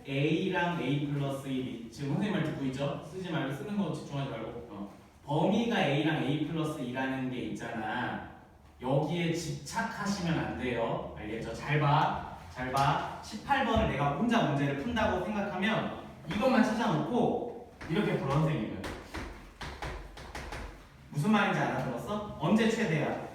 [SPEAKER 1] a랑 a 플러스 1 지금 선생님 말 듣고 있죠? 쓰지 말고 쓰는 거 집중하지 말고 범위가 a랑 a 플러스 2라는 게 있잖아. 여기에 집착하시면 안 돼요. 알겠죠? 잘 봐. 18번을 내가 혼자 문제를 푼다고 생각하면 이것만 찾아놓고 이렇게 풀어. 선생님은 무슨 말인지 알아들었어? 언제 최대야?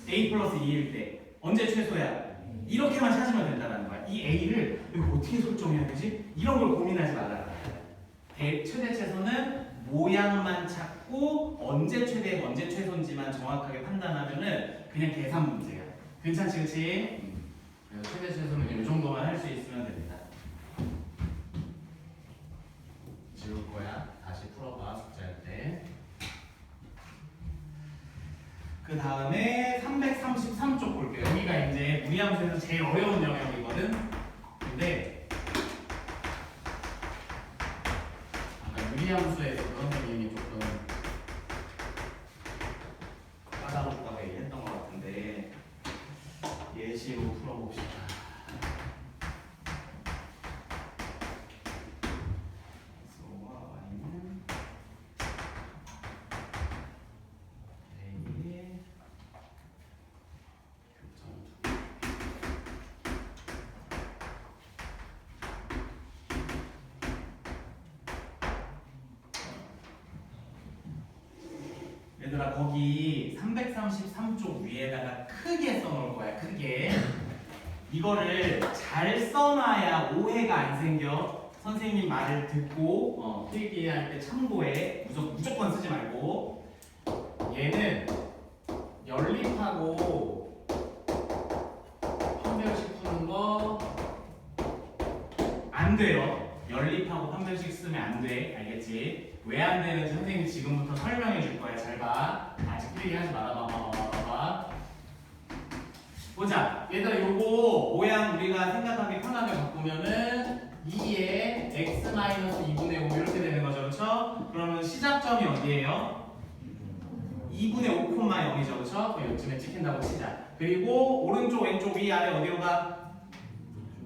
[SPEAKER 1] a 플러스 2일 때. 언제 최소야? 이렇게만 찾으면 된다는 거야. 이 a를 이거 어떻게 설정해야 되지? 이런 걸 고민하지 말라는 거야. 최대 최소는 모양만 찾고 언제 최대고 언제 최소인지만 정확하게 판단하면은 그냥 계산 문제야. 괜찮지, 그치? 그래서 최대 최소는 이 정도만 할 수 있으면 됩니다. 지울 거야. 다시 풀어봐 숙제할 때. 그 다음에 333쪽 볼게요. 여기가 이제 무리함수에서 제일 어려운 영역이거든. 근데 아까 무리함수에서 선생님이 조금 까다롭다고 얘기했던 것 같은데 예시로 풀어봅시다. 얘들아 거기 333쪽 위에다가 크게 써놓을 거야. 크게 이거를 잘 써놔야 오해가 안 생겨. 선생님 말을 듣고 필기할 때 참고해. 무조건 쓰지 말고. 얘는 연립하고 판별식 푸는 거 안 돼요. 연립하고 판별식 쓰면 안 돼. 알겠지? 왜 안 되는지 선생님이 지금부터 설명해 줄 거야. 잘 봐. 아직 필기하지 말아봐. 보자. 얘들아 요거 모양 우리가 생각하기 편하게 바꾸면은 2에 x-2분의 5 이렇게 되는 거죠. 그렇죠? 그러면 시작점이 어디예요? 2분의 5,0이죠. 그쵸? 요쯤에 찍힌다고 치자. 그리고 오른쪽, 왼쪽, 위, 아래 어디로 가?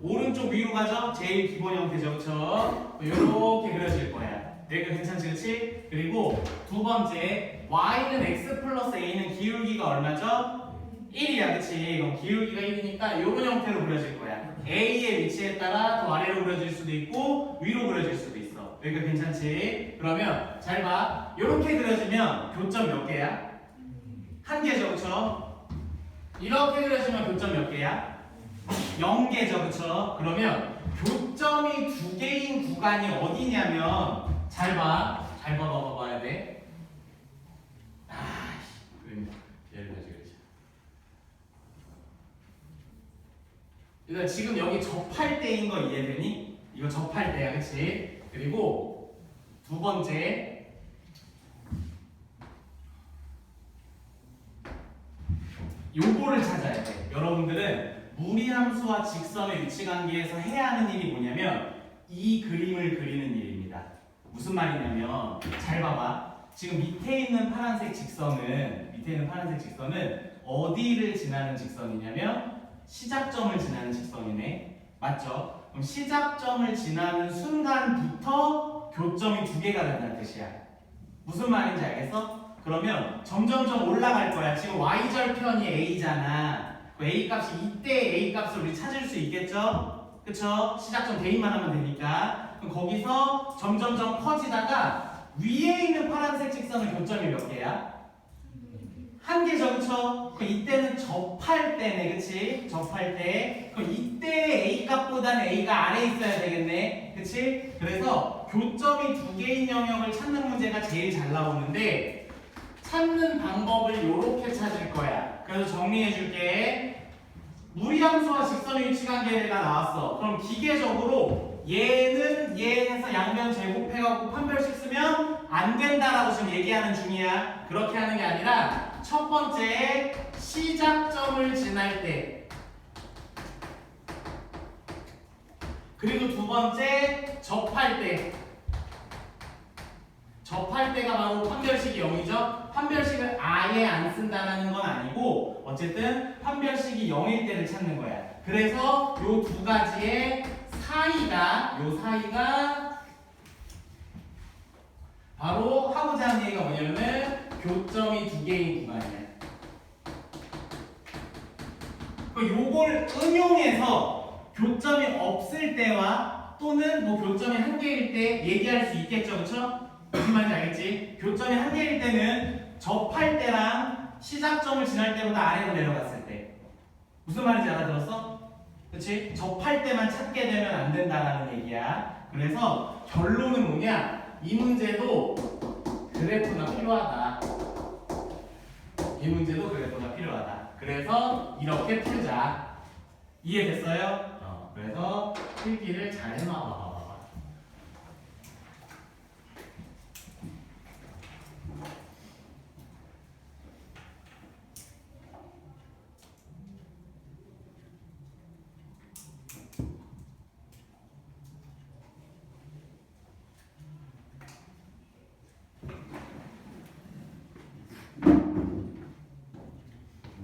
[SPEAKER 1] 오른쪽 위로 가죠? 제일 기본 형태죠. 그쵸? 요렇게 그려질 거야. 여기가 괜찮지? 그치? 그리고 두 번째, y는 x 플러스 a는 기울기가 얼마죠? 1이야. 그치? 그럼 기울기가 1이니까 요런 형태로 그려질 거야. a의 위치에 따라 더 아래로 그려질 수도 있고 위로 그려질 수도 있어. 여기가 괜찮지? 그러면 잘 봐. 요렇게 그려지면 교점 몇 개야? 한 개죠. 그쵸? 이렇게 그려지면 교점 몇 개야? 0개죠. 그쵸? 그러면 교점이 두 개인 구간이 어디냐면 잘 봐. 잘 봐야 돼. 그러면 얘를 가지고 그러니까 지금 여기 접할 때인 거 이해되니? 이거 접할 때야. 그치? 그리고 두 번째, 요거를 찾아야 돼. 여러분들은 무리함수와 직선의 위치관계에서 해야 하는 일이 뭐냐면 이 그림을 그리는 일입니다. 무슨 말이냐면 잘 봐봐. 지금 밑에 있는 파란색 직선은 어디를 지나는 직선이냐면 시작점을 지나는 직선이네. 맞죠? 그럼 시작점을 지나는 순간부터 교점이 두 개가 된다는 뜻이야. 무슨 말인지 알겠어? 그러면 점점점 올라갈 거야. 지금 y절편이 a잖아. 그 a 값이 이때 a 값을 우리 찾을 수 있겠죠? 그쵸? 시작점 대입만 하면 되니까. 그럼 거기서 점점점 커지다가 위에 있는 파란색 직선의 교점이 몇 개야? 한 개죠. 그쵸? 그 이때는 접할 때네. 그치? 접할 때. 그럼 이때 a 값보다는 a가 아래에 있어야 되겠네. 그치? 그래서 교점이 두 개인 영역을 찾는 문제가 제일 잘 나오는데 찾는 방법을 요렇게 찾을 거야. 그래서 정리해 줄게. 무리함수와 직선의 위치관계가 나왔어. 그럼 기계적으로 얘는 얘에서 양변 제곱해갖고 판별식 쓰면 안 된다라고 지금 얘기하는 중이야. 그렇게 하는 게 아니라 첫 번째 시작점을 지날 때, 그리고 두 번째 접할 때. 접할 때가 바로 판별식이 0이죠. 판별식을 아예 안 쓴다는 건 아니고 어쨌든 판별식이 0일 때를 찾는 거야. 그래서 요 두 가지의 사이가 바로 하고자 하는 얘기가 뭐냐면 교점이 두 개인 구간이야. 요걸 응용해서 교점이 없을 때와 또는 뭐 교점이 한 개일 때 얘기할 수 있겠죠. 그쵸? 무슨 말인지 알겠지? 교점이 한 개일 때는 접할 때랑 시작점을 지날 때보다 아래로 내려갔을 때. 무슨 말인지 알아들었어? 그치? 접할 때만 찾게 되면 안 된다라는 얘기야. 그래서 결론은 뭐냐? 이 문제도 그래프가 필요하다. 이 문제도 그래프가 필요하다. 그래서 이렇게 풀자. 이해됐어요? 그래서 필기를 잘 해놔봐.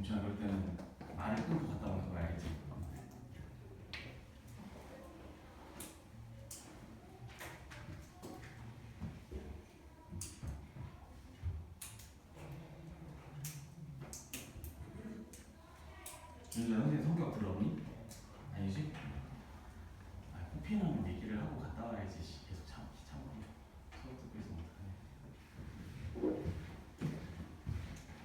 [SPEAKER 1] 그럴 때는 말을 끊고 갔다 오는 거 알겠지? 윤주야, 선생님 성격 들어오니? 아니지? 코피나면 얘기를 하고 갔다 와야지. 계속 참고 수업 듣고 있으면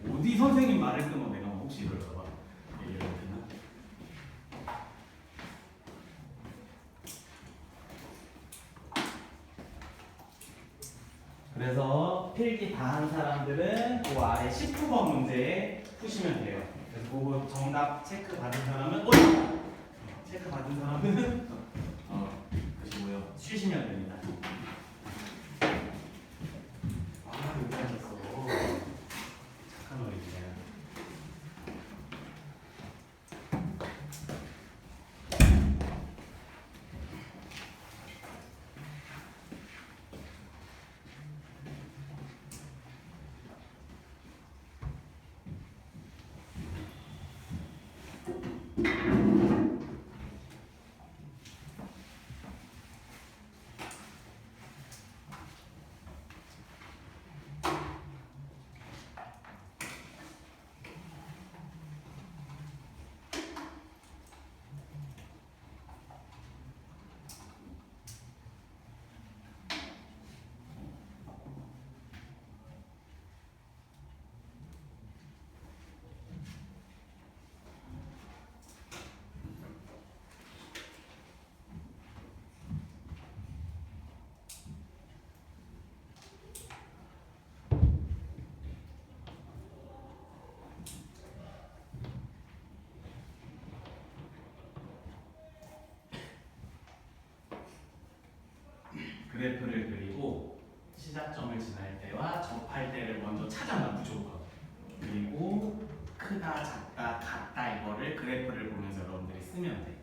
[SPEAKER 1] 어떡하냐. 어디 선생님 말을 끊어 내가 혹시 이럴까봐 얘기를 못했나? 그래서 필기 다 한 사람들은 그 아래 19번 문제 푸시면 돼요. 그래서 그거 정답 체크 받은 사람은 체크 받은 사람은 보시고요. 쉬시면 됩니다. 여기 하셨어. 착한 어린이네. 그래프를 그리고 시작점을 지날 때와 접할 때를 먼저 찾아놔 무조건. 그리고 크다, 작다, 같다 이거를 그래프를 보면서 여러분들이 쓰면 돼.